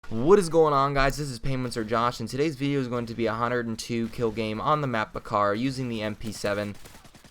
What is going on, guys? This is MW3 or Josh, and today's video is going to be a 102 kill game on the map Bakar using the MP7.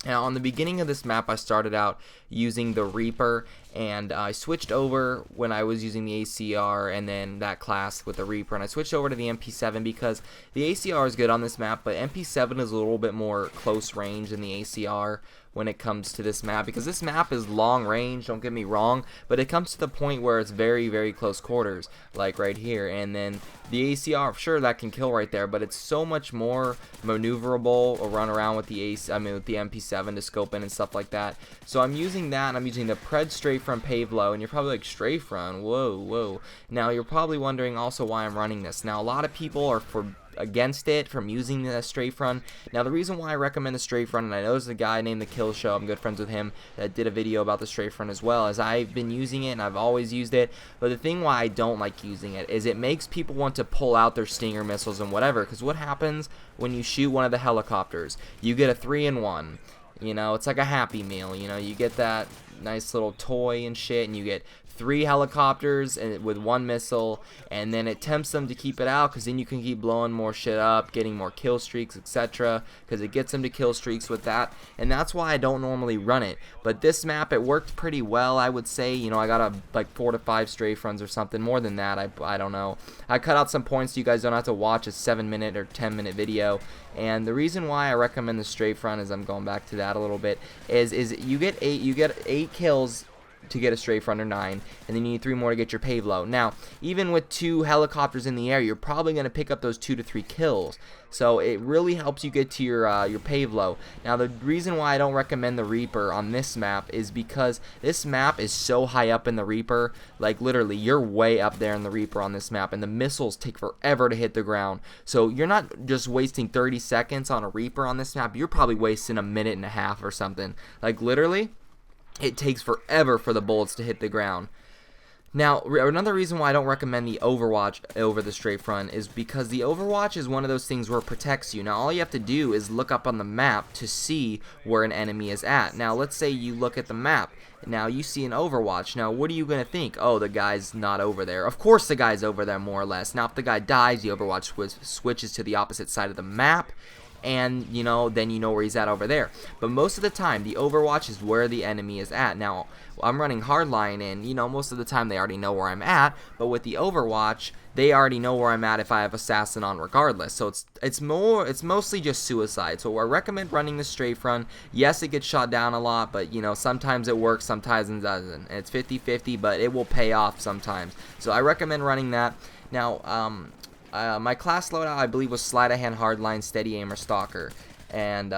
Now, on the beginning of this map, I started out using the Reaper, and I switched over when I was using the ACR and then that class with the Reaper, and I switched over to the MP7 because the ACR is good on this map, but MP7 is a little bit more close range than the ACR when it comes to this map, because this map is long range, don't get me wrong, but it comes to the point where it's very, very close quarters, like right here. And then the ACR, sure, that can kill right there, but it's so much more maneuverable or run around with the with the MP7 to scope in and stuff like that. So I'm using that, and I'm using the Pred strafe run pave low, and you're probably like, strafe run, whoa. Now you're probably wondering also why I'm running this. Now a lot of people are against it from using the strafe run. Now the reason why I recommend the strafe run, and I know there's a guy named The Kill Show, I'm good friends with him, that did a video about the strafe run as well, is I've been using it and I've always used it, but the thing why I don't like using it is it makes people want to pull out their Stinger missiles and whatever, because what happens when you shoot one of the helicopters? You get a 3-in-1. You know, it's like a Happy Meal. You know, you get that nice little toy and shit, and you get 3 helicopters and with 1 missile, and then it tempts them to keep it out, because then you can keep blowing more shit up, getting more kill streaks, etc., because it gets them to kill streaks with that, and that's why I don't normally run it. But this map, it worked pretty well, I would say. You know, I got like 4 to 5 strafe runs or something. More than that, I don't know. I cut out some points so you guys don't have to watch a 7-minute or 10-minute video. And the reason why I recommend the strafe run, is I'm going back to that a little bit, is you get 8 kills to get a strafe run or 9, and then you need 3 more to get your pave low. Now, even with 2 helicopters in the air, you're probably going to pick up those 2 to 3 kills. So it really helps you get to your pave low. Now, the reason why I don't recommend the Reaper on this map is because this map is so high up in the Reaper. Like, literally, you're way up there in the Reaper on this map, and the missiles take forever to hit the ground. So you're not just wasting 30 seconds on a Reaper on this map. You're probably wasting a minute and a half or something. Like, literally, it takes forever for the bullets to hit the ground. Now, another reason why I don't recommend the Overwatch over the strafe run is because the Overwatch is one of those things where it protects you. Now, all you have to do is look up on the map to see where an enemy is at. Now, let's say you look at the map. Now, you see an Overwatch. Now, what are you going to think? Oh, the guy's not over there. Of course the guy's over there, more or less. Now, if the guy dies, the Overwatch switches to the opposite side of the map, and you know, then you know where he's at over there. But most of the time, the Overwatch is where the enemy is at. Now, I'm running hardline, and you know, most of the time they already know where I'm at, but with the Overwatch, they already know where I'm at if I have assassin on regardless. So it's mostly just suicide. So I recommend running the strafe run. Yes, it gets shot down a lot, but you know, sometimes it works, sometimes it doesn't. It's 50-50, but it will pay off sometimes. So I recommend running that. Now, my class loadout, I believe, was sleight of hand, hardline, steady aim, or stalker, and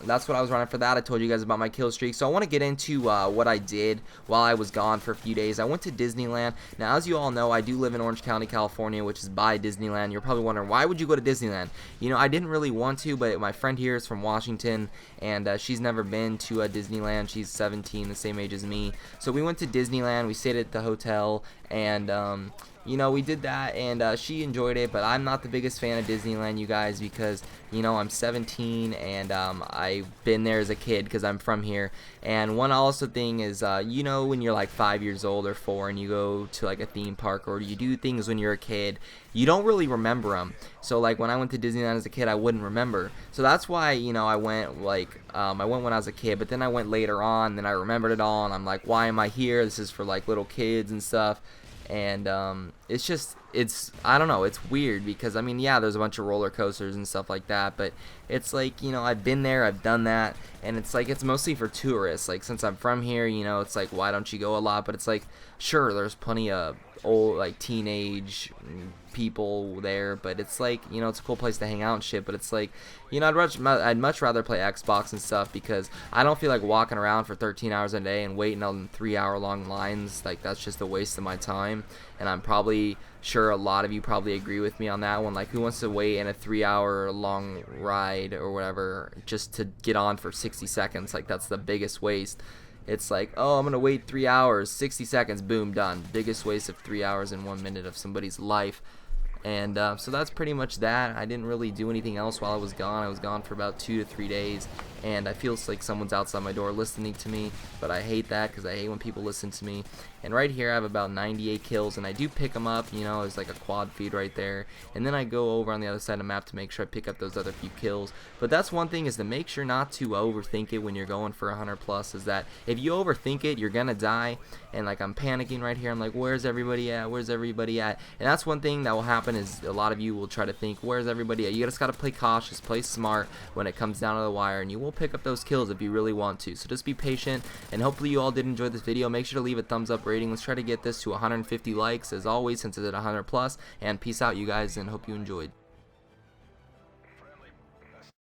that's what I was running for that. I told you guys about my kill streak, so I want to get into what I did while I was gone for a few days. I went to Disneyland. Now, as you all know, I do live in Orange County, California, which is by Disneyland. You're probably wondering, why would you go to Disneyland? You know, I didn't really want to, but my friend here is from Washington, and she's never been to Disneyland. She's 17, the same age as me. So we went to Disneyland. We stayed at the hotel, and you know, we did that, and she enjoyed it, but I'm not the biggest fan of Disneyland, you guys, because, you know, I'm 17, and I've been there as a kid because I'm from here. And one also thing is, you know, when you're like 5 years old or 4 and you go to like a theme park, or you do things when you're a kid, you don't really remember them. So like when I went to Disneyland as a kid, I wouldn't remember. So that's why, you know, I went like I went when I was a kid, but then I went later on, then I remembered it all, and I'm like, why am I here? This is for like little kids and stuff. And it's just, I don't know, it's weird, because I mean, yeah, there's a bunch of roller coasters and stuff like that, but it's like, you know, I've been there, I've done that, and it's like, it's mostly for tourists. Like, since I'm from here, you know, it's like, why don't you go a lot? But it's like, sure, there's plenty of old, like, teenage people there, but it's like, you know, it's a cool place to hang out and shit. But it's like, you know, I'd much rather play Xbox and stuff, because I don't feel like walking around for 13 hours a day and waiting on 3-hour-long lines. Like, that's just a waste of my time, and I'm probably sure a lot of you probably agree with me on that one. Like, who wants to wait in a 3-hour-long ride or whatever just to get on for 60 seconds? Like, that's the biggest waste. It's like, oh, I'm gonna wait 3 hours, 60 seconds, boom, done. Biggest waste of 3 hours and 1 minute of somebody's life. And so that's pretty much that. I didn't really do anything else while I was gone. I was gone for about 2 to 3 days, and I feel like someone's outside my door listening to me, but I hate that, because I hate when people listen to me. And right here I have about 98 kills, and I do pick them up, you know, it's like a quad feed right there. And then I go over on the other side of the map to make sure I pick up those other few kills. But that's one thing, is to make sure not to overthink it when you're going for 100 plus, is that if you overthink it, you're gonna die. And like, I'm panicking right here, I'm like, where's everybody at, where's everybody at? And that's one thing that will happen, is a lot of you will try to think, where's everybody at? You just gotta play cautious, play smart when it comes down to the wire, and you will pick up those kills if you really want to. So just be patient, and hopefully you all did enjoy this video. Make sure to leave a thumbs up rating. Let's try to get this to 150 likes as always, since it's at 100 plus. And peace out, you guys, and hope you enjoyed.